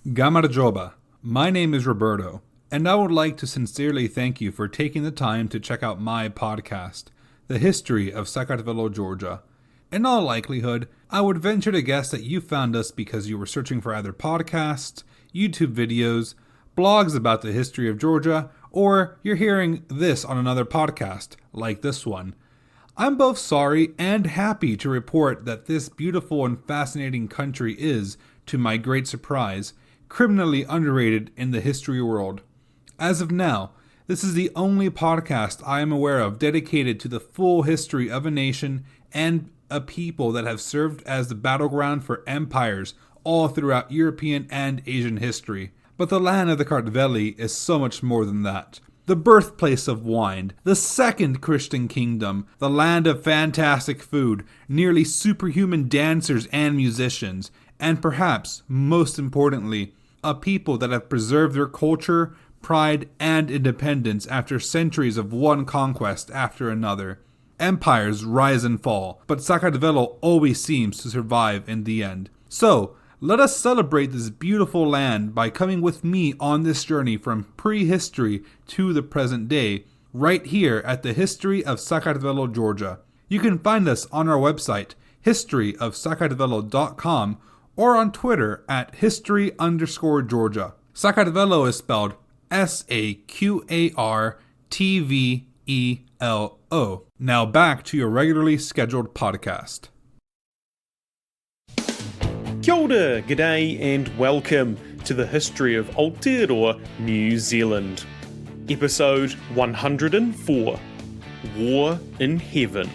Gamarjoba. My name is Roberto, and I would like to sincerely thank you for taking the time to check out my podcast, The History of Sakartvelo, Georgia. In all likelihood, I would venture to guess that you found us because you were searching for either podcasts, YouTube videos, blogs about the history of Georgia, or you're hearing this on another podcast, like this one. I'm both sorry and happy to report that this beautiful and fascinating country is, to my great surprise, criminally underrated in the history world. As of now, this is the only podcast I am aware of dedicated to the full history of a nation and a people that have served as the battleground for empires all throughout European and Asian history. But the land of the Kartveli is so much more than that. The birthplace of wine, the second Christian kingdom, the land of fantastic food, nearly superhuman dancers and musicians, and perhaps, most importantly, a people that have preserved their culture, pride, and independence after centuries of one conquest after another. Empires rise and fall, but Sakartvelo always seems to survive in the end. So, let us celebrate this beautiful land by coming with me on this journey from prehistory to the present day, right here at the History of Sakartvelo, Georgia. You can find us on our website, historyofsakartvelo.com, or on Twitter at history_Georgia. Sakartvelo is spelled Sakartvelo. Now back to your regularly scheduled podcast. Kia ora, g'day and welcome to the History of Aotearoa, New Zealand. Episode 104, War in Heaven.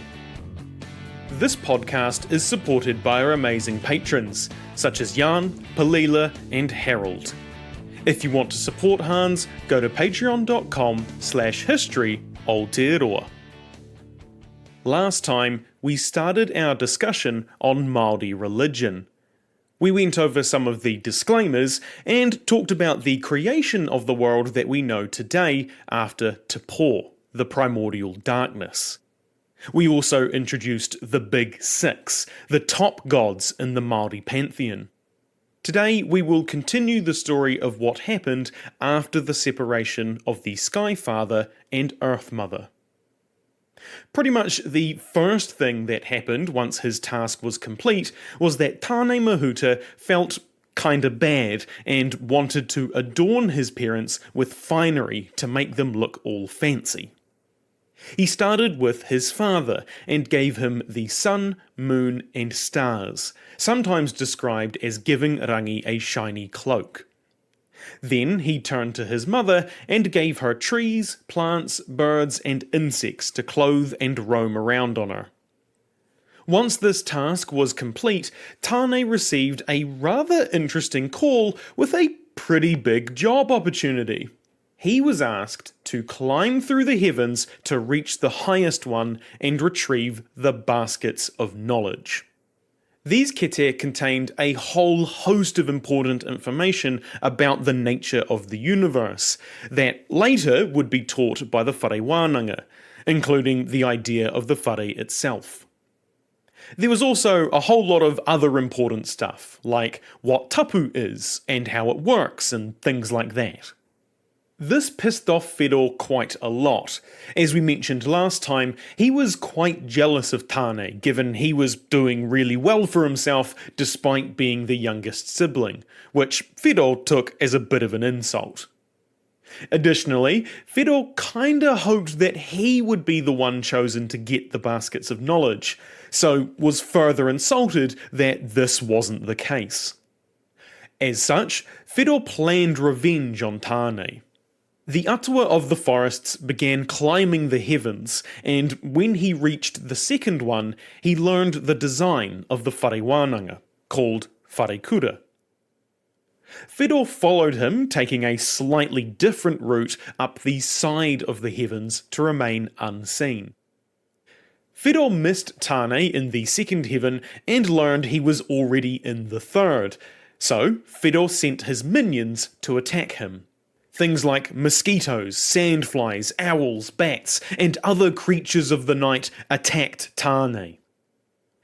This podcast is supported by our amazing patrons, such as Jan, Palila and Harold. If you want to support Hans, go to patreon.com/history Aotearoa. Last time, we started our discussion on Māori religion. We went over some of the disclaimers and talked about the creation of the world that we know today after Te Pō, the primordial darkness. We also introduced the Big Six, the top gods in the Māori pantheon. Today we will continue the story of what happened after the separation of the Sky Father and Earth Mother. Pretty much the first thing that happened once his task was complete was that Tāne Mahuta felt kinda bad and wanted to adorn his parents with finery to make them look all fancy. He started with his father and gave him the sun, moon and stars, sometimes described as giving Rangi a shiny cloak. Then he turned to his mother and gave her trees, plants, birds and insects to clothe and roam around on her. Once this task was complete, Tāne received a rather interesting call with a pretty big job opportunity. He was asked to climb through the heavens to reach the highest one and retrieve the baskets of knowledge. These kete contained a whole host of important information about the nature of the universe that later would be taught by the whare wānanga, including the idea of the whare itself. There was also a whole lot of other important stuff, like what tapu is and how it works and things like that. This pissed off Whetao quite a lot. As we mentioned last time, he was quite jealous of Tāne, given he was doing really well for himself despite being the youngest sibling, which Whetao took as a bit of an insult. Additionally, Whetao kinda hoped that he would be the one chosen to get the baskets of knowledge, so was further insulted that this wasn't the case. As such, Whetao planned revenge on Tāne. The atua of the forests began climbing the heavens, and when he reached the second one, he learned the design of the whare wānanga, called whare kura. Whetao followed him, taking a slightly different route up the side of the heavens to remain unseen. Whetao missed Tāne in the second heaven and learned he was already in the third, so Whetao sent his minions to attack him. Things like mosquitoes, sandflies, owls, bats, and other creatures of the night attacked Tāne.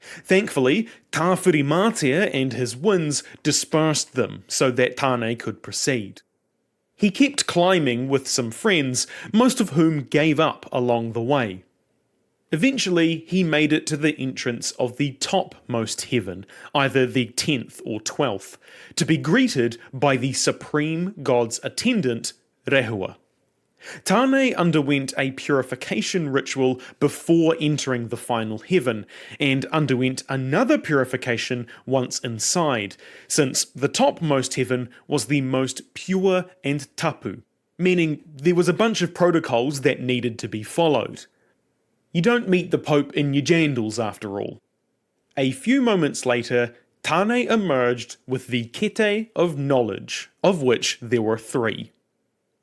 Thankfully, Tāwhirimatea and his winds dispersed them so that Tāne could proceed. He kept climbing with some friends, most of whom gave up along the way. Eventually, he made it to the entrance of the topmost heaven, either the 10th or 12th, to be greeted by the supreme god's attendant, Rehua. Tāne underwent a purification ritual before entering the final heaven, and underwent another purification once inside, since the topmost heaven was the most pure and tapu, meaning there was a bunch of protocols that needed to be followed. You don't meet the Pope in your jandals after all. A few moments later, Tāne emerged with the Kete of Knowledge, of which there were 3.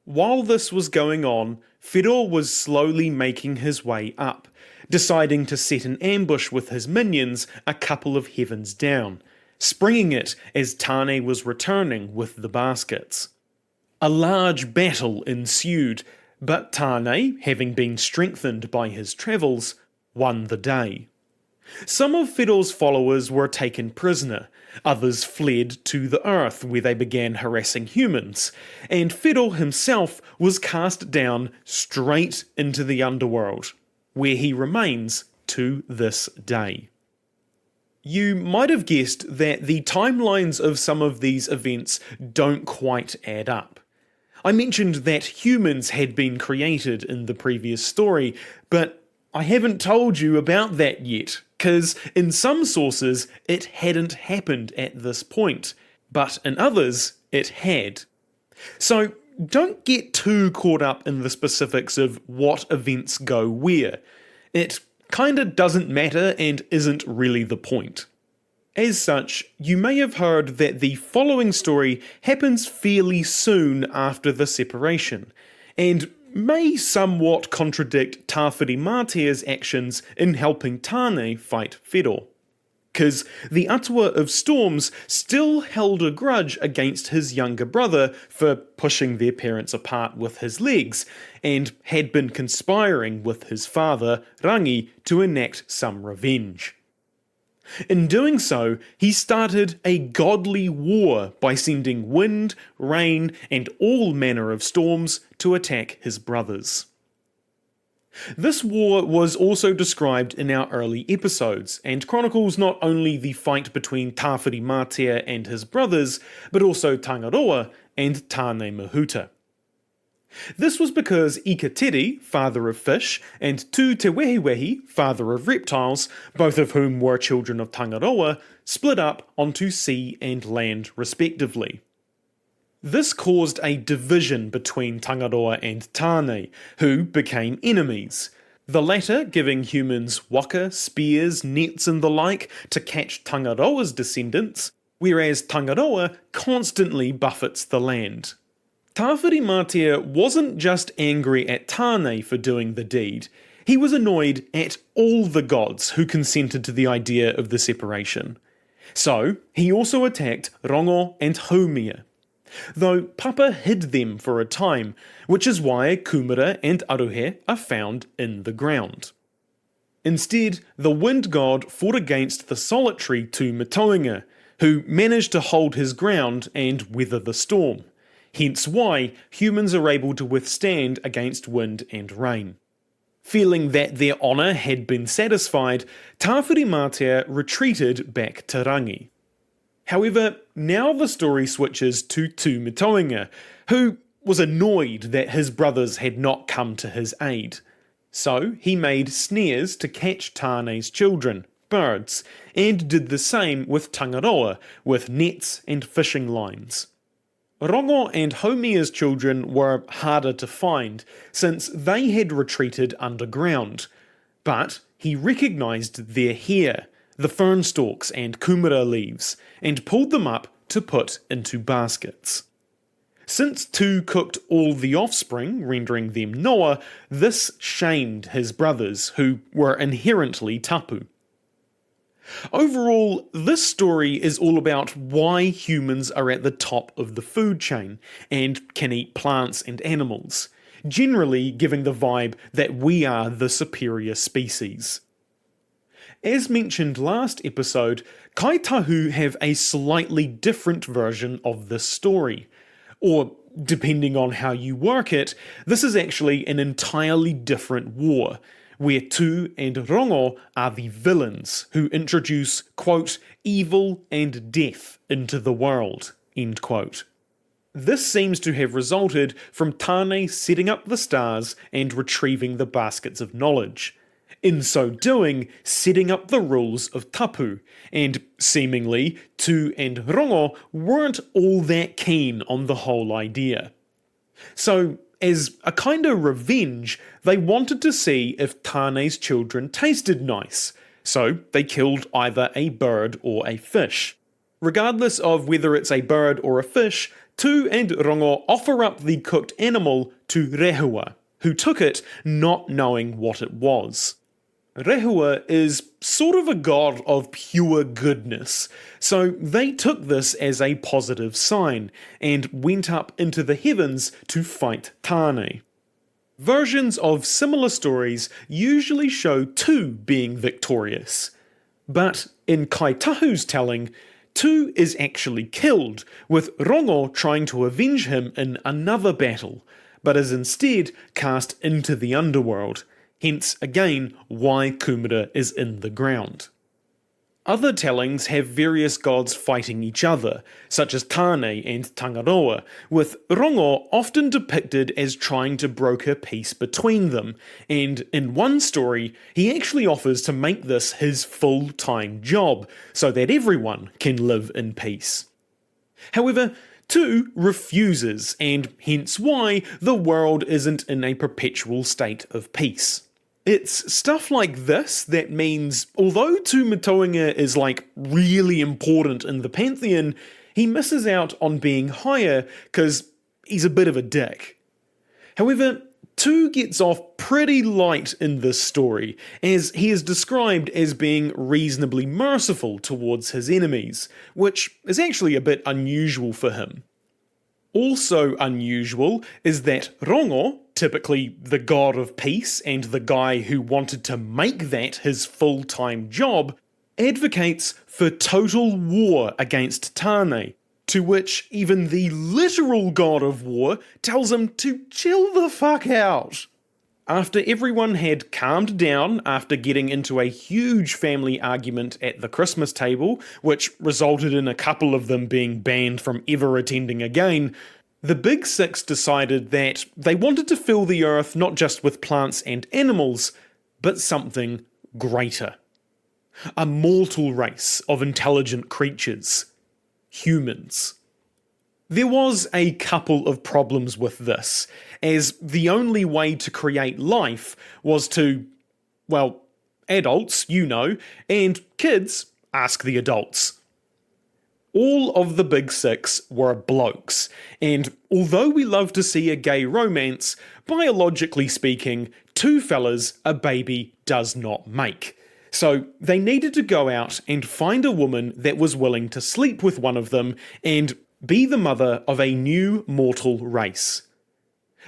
While this was going on, Whiro was slowly making his way up, deciding to set an ambush with his minions a couple of heavens down, springing it as Tāne was returning with the baskets. A large battle ensued, but Tāne, having been strengthened by his travels, won the day. Some of Whiro's followers were taken prisoner, others fled to the earth where they began harassing humans, and Whiro himself was cast down straight into the underworld, where he remains to this day. You might have guessed that the timelines of some of these events don't quite add up. I mentioned that humans had been created in the previous story, but I haven't told you about that yet, because in some sources it hadn't happened at this point, but in others it had. So don't get too caught up in the specifics of what events go where. It kinda doesn't matter and isn't really the point. As such, you may have heard that the following story happens fairly soon after the separation, and may somewhat contradict Tāwhirimatea's actions in helping Tāne fight Whiro. Because the Atua of Storms still held a grudge against his younger brother for pushing their parents apart with his legs, and had been conspiring with his father, Rangi, to enact some revenge. In doing so, he started a godly war by sending wind, rain, and all manner of storms to attack his brothers. This war was also described in our early episodes, and chronicles not only the fight between Tāwhirimatea and his brothers, but also Tangaroa and Tāne Mahuta. This was because Ikateri, father of fish, and Tu Te Wehiwehi, father of reptiles, both of whom were children of Tangaroa, split up onto sea and land respectively. This caused a division between Tangaroa and Tāne, who became enemies, the latter giving humans waka, spears, nets and the like to catch Tangaroa's descendants, whereas Tangaroa constantly buffets the land. Tāwhirimatea wasn't just angry at Tāne for doing the deed, he was annoyed at all the gods who consented to the idea of the separation. So, he also attacked Rongo and Haumea, though Papa hid them for a time, which is why Kumara and Aruhe are found in the ground. Instead, the wind god fought against the solitary Tu Matoinga, who managed to hold his ground and weather the storm. Hence why humans are able to withstand against wind and rain. Feeling that their honour had been satisfied, Tāwhirimatea retreated back to Rangi. However, now the story switches to Tu Matoinga, who was annoyed that his brothers had not come to his aid. So he made snares to catch Tāne's children, birds, and did the same with Tangaroa, with nets and fishing lines. Rongo and Haumea's children were harder to find, since they had retreated underground, but he recognised their hair, the fern stalks and kumara leaves, and pulled them up to put into baskets. Since Tu cooked all the offspring, rendering them Noa, this shamed his brothers, who were inherently tapu. Overall, this story is all about why humans are at the top of the food chain and can eat plants and animals, generally giving the vibe that we are the superior species. As mentioned last episode, Kaitahu have a slightly different version of this story. Or, depending on how you work it, this is actually an entirely different war, where Tu and Rongo are the villains who introduce, quote, evil and death into the world, end quote. This seems to have resulted from Tane setting up the stars and retrieving the baskets of knowledge. In so doing, setting up the rules of tapu, and seemingly Tu and Rongo weren't all that keen on the whole idea. So, as a kind of revenge, they wanted to see if Tane's children tasted nice, so they killed either a bird or a fish. Regardless of whether it's a bird or a fish, Tu and Rongo offer up the cooked animal to Rehua, who took it not knowing what it was. Rehua is sort of a god of pure goodness, so they took this as a positive sign and went up into the heavens to fight Tane. Versions of similar stories usually show Tu being victorious, but in Kaitahu's telling, Tu is actually killed, with Rongo trying to avenge him in another battle, but is instead cast into the underworld. Hence, again, why Kumara is in the ground. Other tellings have various gods fighting each other, such as Tane and Tangaroa, with Rongo often depicted as trying to broker peace between them, and in one story, he actually offers to make this his full-time job, so that everyone can live in peace. However, Tu refuses, and hence why the world isn't in a perpetual state of peace. It's stuff like this that means, although Tu Matoinga is really important in the pantheon, he misses out on being higher because he's a bit of a dick. However, Tu gets off pretty light in this story, as he is described as being reasonably merciful towards his enemies, which is actually a bit unusual for him. Also unusual is that Rongo, typically the god of peace and the guy who wanted to make that his full-time job, advocates for total war against Tane, to which even the literal god of war tells him to chill the fuck out. After everyone had calmed down after getting into a huge family argument at the Christmas table, which resulted in a couple of them being banned from ever attending again, the Big Six decided that they wanted to fill the earth not just with plants and animals, but something greater. A mortal race of intelligent creatures. Humans. There was a couple of problems with this, as the only way to create life was to, well, adults, you know, and kids, ask the adults. All of the Big Six were blokes, and although we love to see a gay romance, biologically speaking, two fellas a baby does not make. So they needed to go out and find a woman that was willing to sleep with one of them and be the mother of a new mortal race.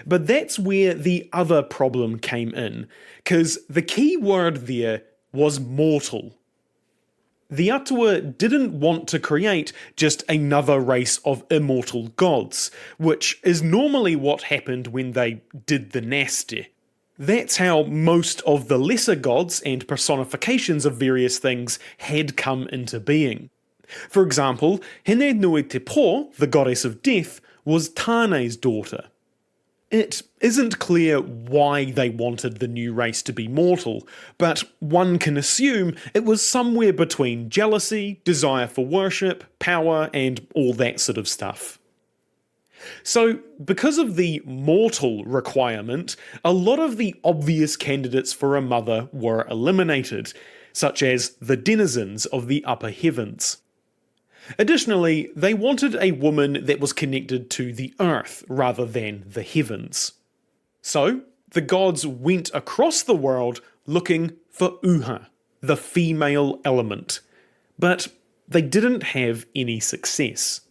But that's where the other problem came in, because the key word there was mortal. The Atua didn't want to create just another race of immortal gods, which is normally what happened when they did the nasty. That's how most of the lesser gods and personifications of various things had come into being. For example, Hine Nui Te Po, the goddess of death, was Tane's daughter. It isn't clear why they wanted the new race to be mortal, but one can assume it was somewhere between jealousy, desire for worship, power, and all that sort of stuff. So, because of the mortal requirement, a lot of the obvious candidates for a mother were eliminated, such as the denizens of the upper heavens. Additionally, they wanted a woman that was connected to the earth rather than the heavens. So, the gods went across the world looking for Uha, the female element, but they didn't have any success.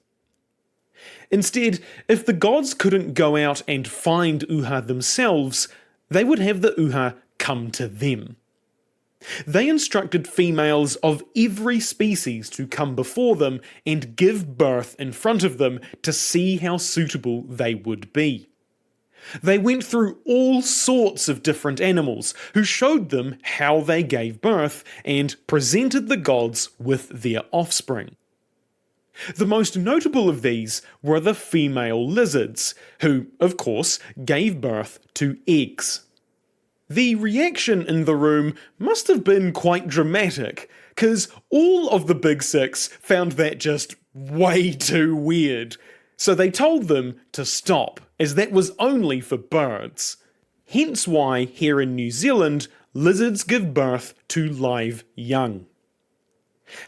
Instead, if the gods couldn't go out and find Uha themselves, they would have the Uha come to them. They instructed females of every species to come before them and give birth in front of them to see how suitable they would be. They went through all sorts of different animals who showed them how they gave birth and presented the gods with their offspring. The most notable of these were the female lizards, who, of course, gave birth to eggs. The reaction in the room must have been quite dramatic, because all of the Big Six found that just way too weird. So they told them to stop, as that was only for birds. Hence why, here in New Zealand, lizards give birth to live young.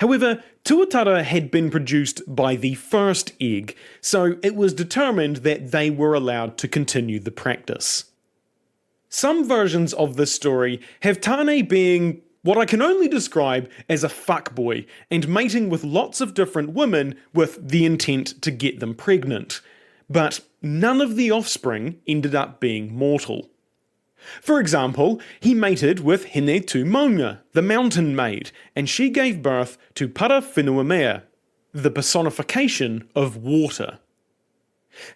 However, tuatara had been produced by the first egg, so it was determined that they were allowed to continue the practice. Some versions of this story have Tane being what I can only describe as a fuckboy and mating with lots of different women with the intent to get them pregnant. But none of the offspring ended up being mortal. For example, he mated with Hine Tu Maunga, the mountain maid, and she gave birth to Parawhinuamea, the personification of water.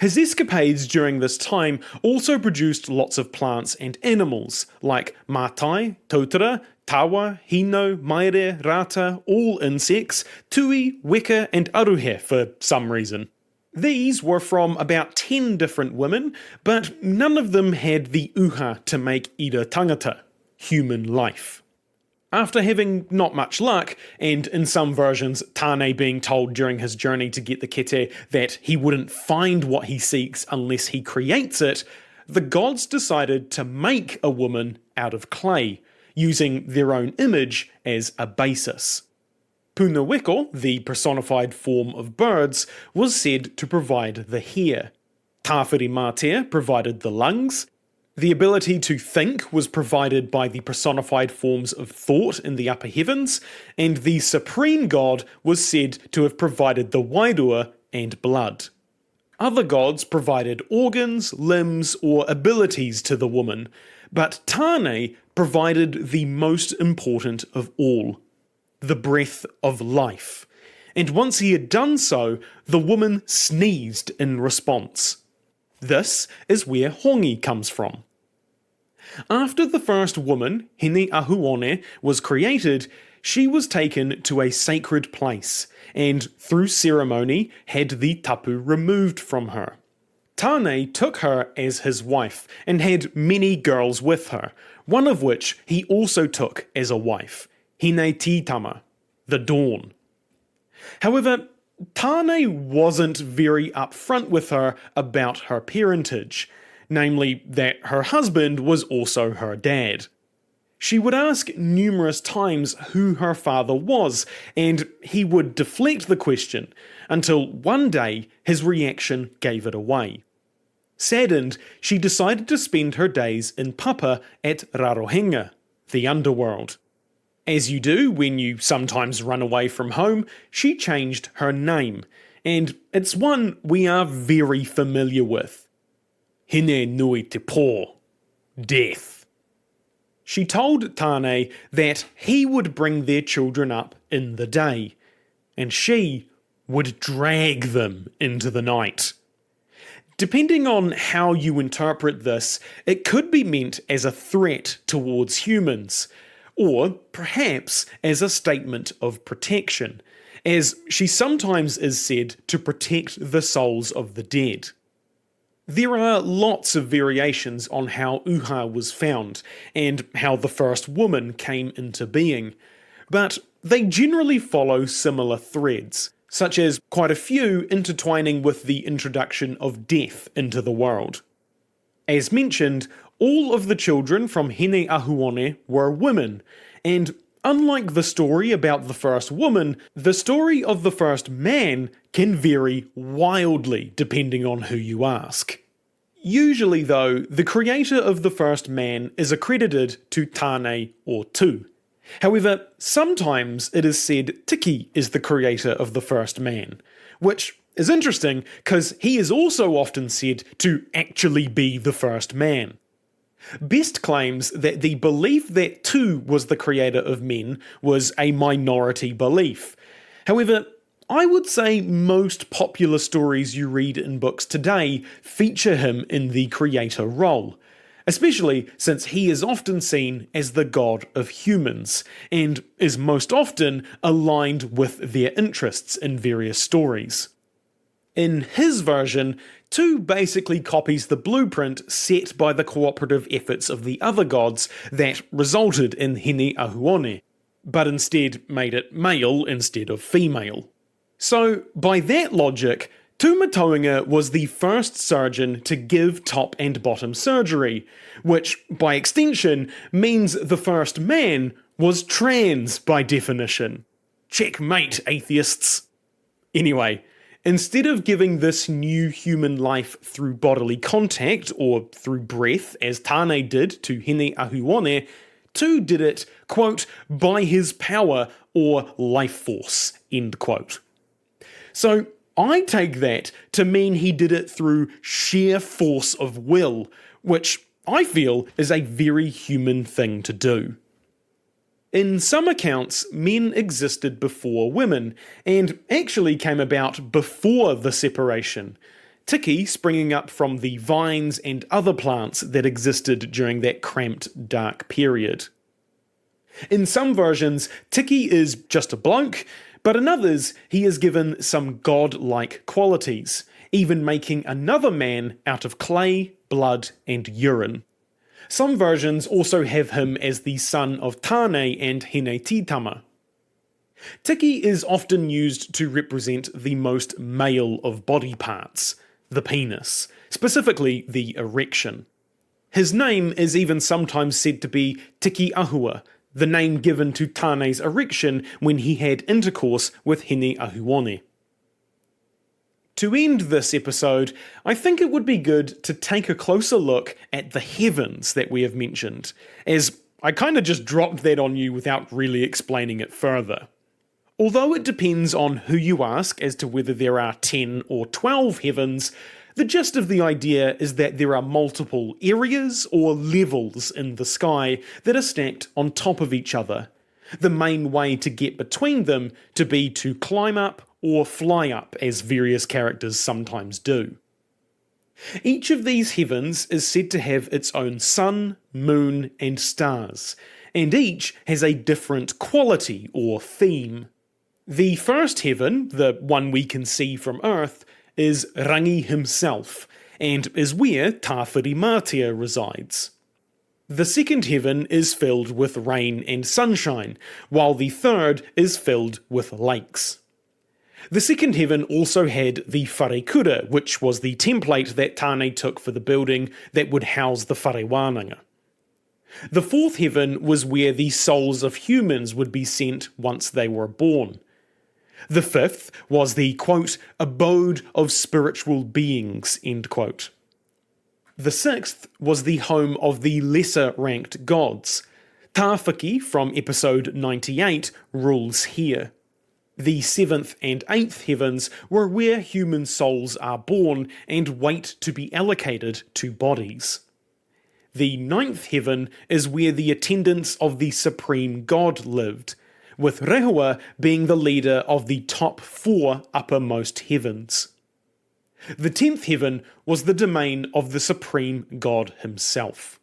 His escapades during this time also produced lots of plants and animals, like Mātai, Tautara, Tawa, Hino, Maere, Rata, all insects, Tui, Weka and Aruhe for some reason. These were from about 10 different women, but none of them had the uha to make ira tangata, human life. After having not much luck, and in some versions Tane being told during his journey to get the kete that he wouldn't find what he seeks unless he creates it, the gods decided to make a woman out of clay, using their own image as a basis. Punaweko, the personified form of birds, was said to provide the hair. Tāwhiri Mātea provided the lungs. The ability to think was provided by the personified forms of thought in the upper heavens, and the supreme god was said to have provided the wairua and blood. Other gods provided organs, limbs, or abilities to the woman, but Tane provided the most important of all, the breath of life. And once he had done so, the woman sneezed in response. This is where hongi comes from. After the first woman, Hine Ahuone, was created, she was taken to a sacred place, and through ceremony had the tapu removed from her. Tane took her as his wife, and had many girls with her, one of which he also took as a wife, Hine Titama, the dawn. However, Tane wasn't very upfront with her about her parentage, namely that her husband was also her dad. She would ask numerous times who her father was, and he would deflect the question, until one day his reaction gave it away. Saddened, she decided to spend her days in Papa at Rarohenga, the underworld. As you do when you sometimes run away from home, she changed her name, and it's one we are very familiar with. Hine nui te pō, death. She told Tane that he would bring their children up in the day, and she would drag them into the night. Depending on how you interpret this, it could be meant as a threat towards humans, or perhaps as a statement of protection, as she sometimes is said to protect the souls of the dead. There are lots of variations on how Uha was found, and how the first woman came into being, but they generally follow similar threads, such as quite a few intertwining with the introduction of death into the world. As mentioned, all of the children from Hine Ahuone were women, and unlike the story about the first woman, the story of the first man can vary wildly depending on who you ask. Usually though, the creator of the first man is accredited to Tane or Tu. However, sometimes it is said Tiki is the creator of the first man, which is interesting because he is also often said to actually be the first man. Best claims that the belief that Tu was the creator of men was a minority belief. However, I would say most popular stories you read in books today feature him in the creator role, especially since he is often seen as the god of humans, and is most often aligned with their interests in various stories. In his version, Tu basically copies the blueprint set by the cooperative efforts of the other gods that resulted in Hine Ahuone, but instead made it male instead of female. So, by that logic, Tūmatoenga was the first surgeon to give top and bottom surgery, which, by extension, means the first man was trans by definition. Checkmate, atheists! Anyway, instead of giving this new human life through bodily contact or through breath, as Tāne did to Hine Ahuone, Tu did it, quote, by his power or life force, end quote. So I take that to mean he did it through sheer force of will, which I feel is a very human thing to do. In some accounts, men existed before women, and actually came about before the separation, Tiki springing up from the vines and other plants that existed during that cramped, dark period. In some versions, Tiki is just a bloke, but in others, he is given some god-like qualities, even making another man out of clay, blood, and urine. Some versions also have him as the son of Tāne and Hinetitama. Tiki is often used to represent the most male of body parts, the penis, specifically the erection. His name is even sometimes said to be Tiki Ahua, the name given to Tāne's erection when he had intercourse with Hine Ahuone. To end this episode, I think it would be good to take a closer look at the heavens that we have mentioned, as I kind of just dropped that on you without really explaining it further. Although it depends on who you ask as to whether there are 10 or 12 heavens, the gist of the idea is that there are multiple areas or levels in the sky that are stacked on top of each other. The main way to get between them to be to climb up or fly up, as various characters sometimes do. Each of these heavens is said to have its own sun, moon, and stars, and each has a different quality or theme. The first heaven, the one we can see from Earth, is Rangi himself, and is where Tāwhiri resides. The second heaven is filled with rain and sunshine, while the third is filled with lakes. The second heaven also had the wharekura, which was the template that Tāne took for the building that would house the wharewānanga. The fourth heaven was where the souls of humans would be sent once they were born. The fifth was the, quote, abode of spiritual beings, end quote. The sixth was the home of the lesser-ranked gods. Tāwhiki from episode 98 rules here. The seventh and eighth heavens were where human souls are born and wait to be allocated to bodies. The ninth heaven is where the attendants of the supreme god lived, with Rehua being the leader of the top 4 uppermost heavens. The 10th heaven was the domain of the supreme god himself.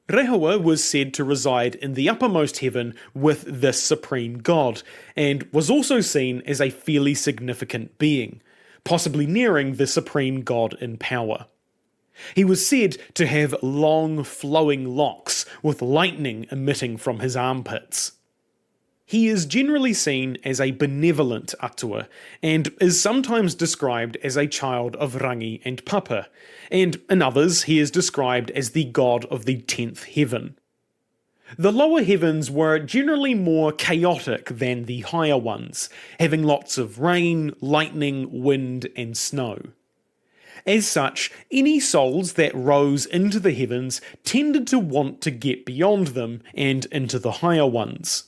Rehua was said to reside in the uppermost heaven with this supreme god, and was also seen as a fairly significant being, possibly nearing the supreme god in power. He was said to have long flowing locks with lightning emitting from his armpits. He is generally seen as a benevolent atua, and is sometimes described as a child of Rangi and Papa, and in others he is described as the god of the 10th heaven. The lower heavens were generally more chaotic than the higher ones, having lots of rain, lightning, wind, and snow. As such, any souls that rose into the heavens tended to want to get beyond them and into the higher ones.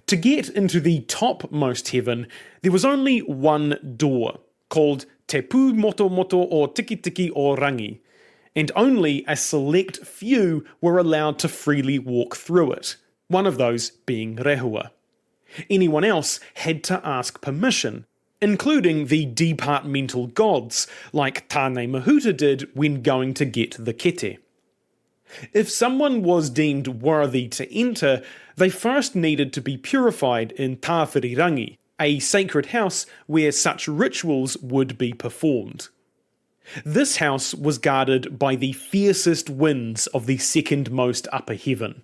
To get into the topmost heaven, there was only one door, called Te Pū Moto Moto o Tiki Tiki o Rangi, and only a select few were allowed to freely walk through it, one of those being rehua. Anyone else had to ask permission, including the departmental gods, like Tāne Mahuta did when going to get the kete. If someone was deemed worthy to enter, they first needed to be purified in Tāwhirirangi, a sacred house where such rituals would be performed. This house was guarded by the fiercest winds of the second-most upper heaven.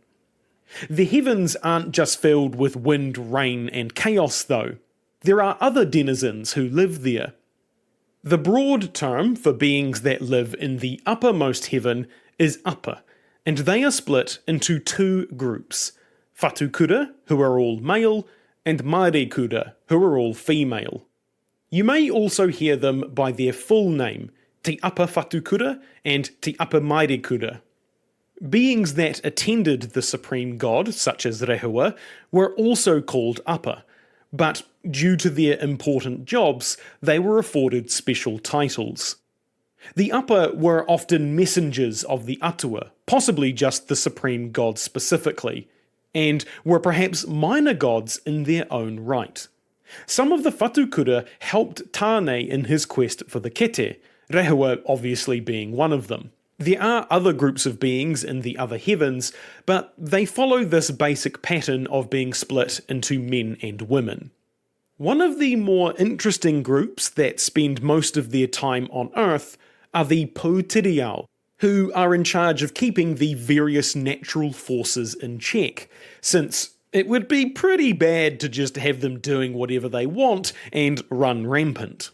The heavens aren't just filled with wind, rain, and chaos, though. There are other denizens who live there. The broad term for beings that live in the uppermost heaven is upper, and they are split into two groups: Whatukura, who are all male, and Marekura, who are all female. You may also hear them by their full name, Te Apa Whatukura and Te Apa Marekura. Beings that attended the supreme god, such as Rehua, were also called Apa, but due to their important jobs, they were afforded special titles. The Apa were often messengers of the Atua, possibly just the supreme god specifically, and were perhaps minor gods in their own right. Some of the Whatukura helped Tāne in his quest for the kete, Rehua obviously being one of them. There are other groups of beings in the other heavens, but they follow this basic pattern of being split into men and women. One of the more interesting groups that spend most of their time on Earth are the Aotearoa, who are in charge of keeping the various natural forces in check, since it would be pretty bad to just have them doing whatever they want and run rampant.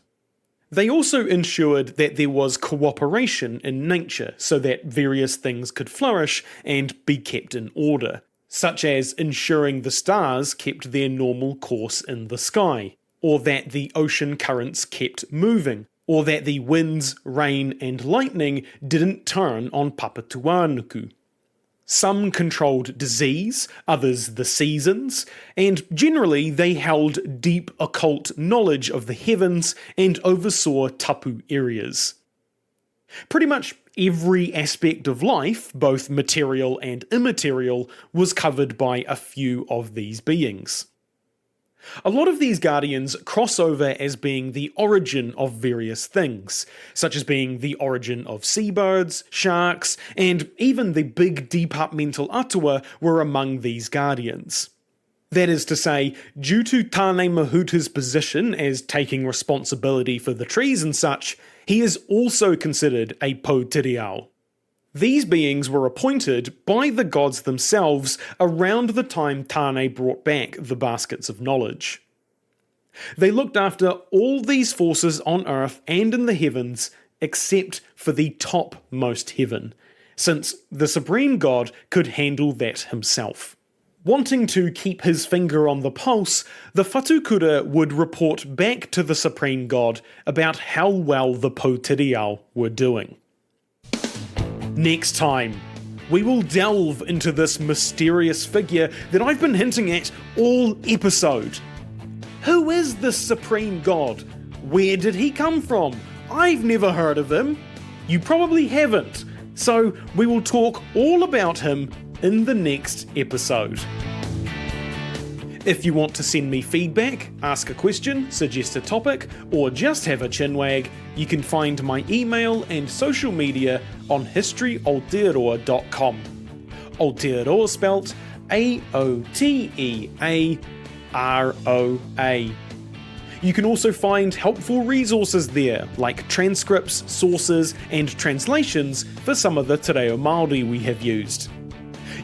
They also ensured that there was cooperation in nature so that various things could flourish and be kept in order, such as ensuring the stars kept their normal course in the sky, or that the ocean currents kept moving, or that the winds, rain, and lightning didn't turn on Papatuanuku. Some controlled disease, others the seasons, and generally they held deep occult knowledge of the heavens and oversaw tapu areas. Pretty much every aspect of life, both material and immaterial, was covered by a few of these beings. A lot of these guardians cross over as being the origin of various things, such as being the origin of seabirds, sharks, and even the big departmental atua were among these guardians. That is to say, due to Tāne Mahuta's position as taking responsibility for the trees and such, he is also considered a Aotearoa. These beings were appointed by the gods themselves around the time Tāne brought back the baskets of knowledge. They looked after all these forces on Earth and in the heavens except for the topmost heaven, since the supreme god could handle that himself. Wanting to keep his finger on the pulse, the Whatukura would report back to the supreme god about how well the Aotearoa were doing. Next time, we will delve into this mysterious figure that I've been hinting at all episode. Who is this supreme god? Where did he come from? I've never heard of him. You probably haven't. So we will talk all about him in the next episode. If you want to send me feedback, ask a question, suggest a topic, or just have a chinwag, you can find my email and social media on historyaotearoa.com. Aotearoa spelt Aotearoa. You can also find helpful resources there, like transcripts, sources, and translations for some of the te reo Māori we have used.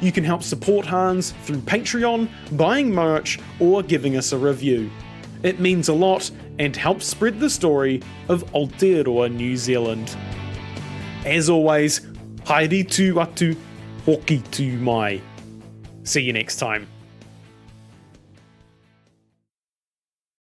You can help support Hans through Patreon, buying merch, or giving us a review. It means a lot and helps spread the story of Aotearoa New Zealand. As always, haere tū atu, hoki tū mai. See you next time.